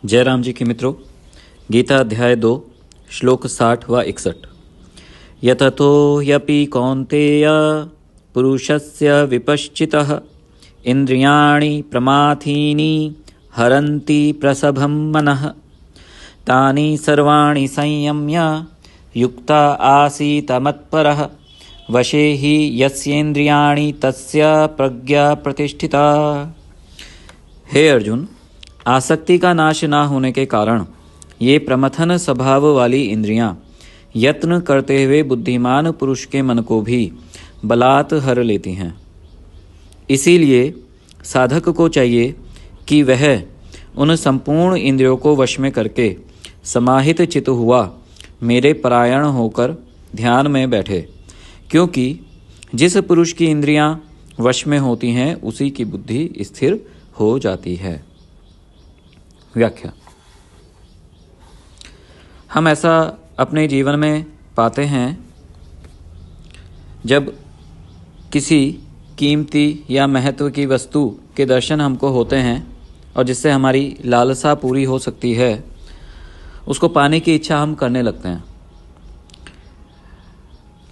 जय राम जी के मित्रों, गीता अध्याय 2 श्लोक 60 व 61। यततो ह्यपि कौन्तेय पुरुषस्य विपश्चितः इंद्रियाणि प्रमाथीनि हरन्ति प्रसभं मनः तानि सर्वाणि संयम्य युक्ता आसीत मत्परः वशे हि यस्येन्द्रियाणि तस्य प्रज्ञा प्रतिष्ठिता। हे अर्जुन, आसक्ति का नाश ना होने के कारण ये प्रमथन स्वभाव वाली इंद्रियां यत्न करते हुए बुद्धिमान पुरुष के मन को भी बलात् हर लेती हैं। इसीलिए साधक को चाहिए कि वह उन संपूर्ण इंद्रियों को वश में करके समाहित चित्त हुआ मेरे परायण होकर ध्यान में बैठे, क्योंकि जिस पुरुष की इंद्रियां वश में होती हैं उसी की बुद्धि स्थिर हो जाती है। व्याख्या। हम ऐसा अपने जीवन में पाते हैं, जब किसी कीमती या महत्व की वस्तु के दर्शन हमको होते हैं और जिससे हमारी लालसा पूरी हो सकती है, उसको पाने की इच्छा हम करने लगते हैं।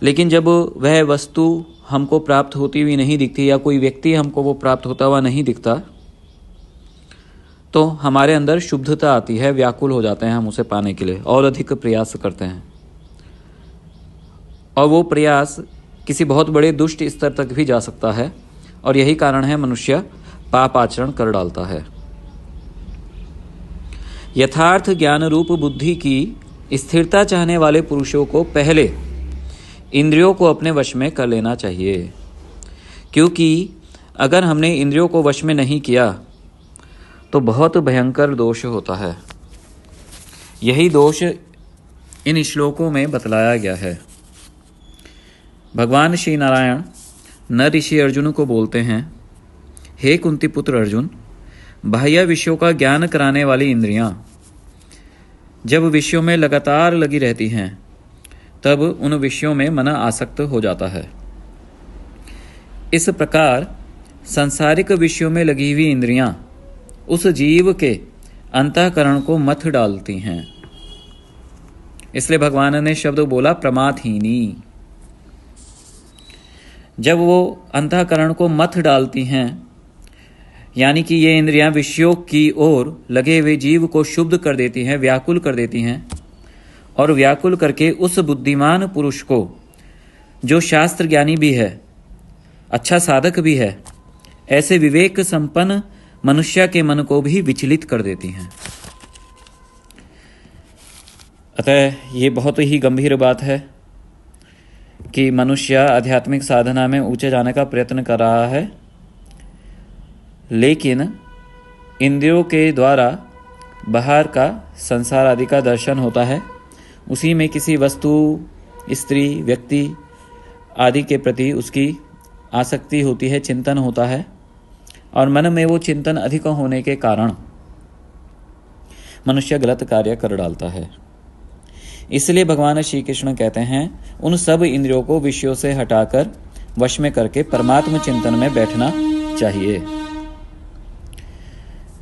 लेकिन जब वह वस्तु हमको प्राप्त होती हुई नहीं दिखती या कोई व्यक्ति हमको वो प्राप्त होता हुआ नहीं दिखता, तो हमारे अंदर शुद्धता आती है, व्याकुल हो जाते हैं हम उसे पाने के लिए और अधिक प्रयास करते हैं। और वो प्रयास किसी बहुत बड़े दुष्ट स्तर तक भी जा सकता है, और यही कारण है मनुष्य पाप आचरण कर डालता है। यथार्थ ज्ञान रूप बुद्धि की स्थिरता चाहने वाले पुरुषों को पहले इंद्रियों को अपने वश में कर लेना चाहिए, क्योंकि अगर हमने इंद्रियों को वश में नहीं किया तो बहुत भयंकर दोष होता है। यही दोष इन श्लोकों में बतलाया गया है। भगवान श्री नारायण नर ऋषि अर्जुन को बोलते हैं, हे कुंती पुत्र अर्जुन, बाह्य विषयों का ज्ञान कराने वाली इंद्रियां जब विषयों में लगातार लगी रहती हैं, तब उन विषयों में मन आसक्त हो जाता है। इस प्रकार सांसारिक विषयों में लगी हुई इंद्रियां उस जीव के अंतःकरण को मथ डालती हैं। इसलिए भगवान ने शब्द बोला प्रमाथीनी। जब वो अंतःकरण को मथ डालती हैं, यानी कि ये इंद्रियां विषयों की ओर लगे हुए जीव को शुद्ध कर देती हैं, व्याकुल कर देती हैं, और व्याकुल करके उस बुद्धिमान पुरुष को, जो शास्त्र ज्ञानी भी है, अच्छा साधक भी है, ऐसे विवेक संपन्न मनुष्य के मन को भी विचलित कर देती हैं। अतः ये बहुत ही गंभीर बात है कि मनुष्य आध्यात्मिक साधना में ऊंचे जाने का प्रयत्न कर रहा है, लेकिन इंद्रियों के द्वारा बाहर का संसार आदि का दर्शन होता है, उसी में किसी वस्तु, स्त्री, व्यक्ति आदि के प्रति उसकी आसक्ति होती है, चिंतन होता है, और मन में वो चिंतन अधिक होने के कारण मनुष्य गलत कार्य कर डालता है। इसलिए भगवान श्री कृष्ण कहते हैं, उन सब इंद्रियों को विषयों से हटाकर वश में करके परमात्म चिंतन में बैठना चाहिए।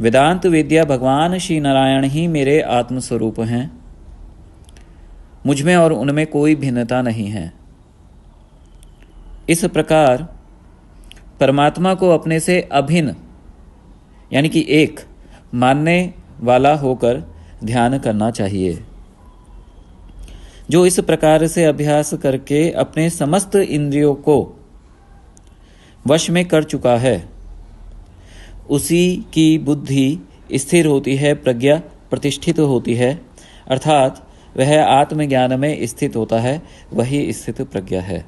वेदांत विद्या भगवान श्री नारायण ही मेरे आत्मस्वरूप हैं, मुझमें और उनमें कोई भिन्नता नहीं है। इस प्रकार परमात्मा को अपने से अभिन्न, यानी कि एक मानने वाला होकर ध्यान करना चाहिए। जो इस प्रकार से अभ्यास करके अपने समस्त इंद्रियों को वश में कर चुका है, उसी की बुद्धि स्थिर होती है, प्रज्ञा प्रतिष्ठित होती है, अर्थात वह आत्मज्ञान में स्थित होता है, वही स्थित प्रज्ञा है।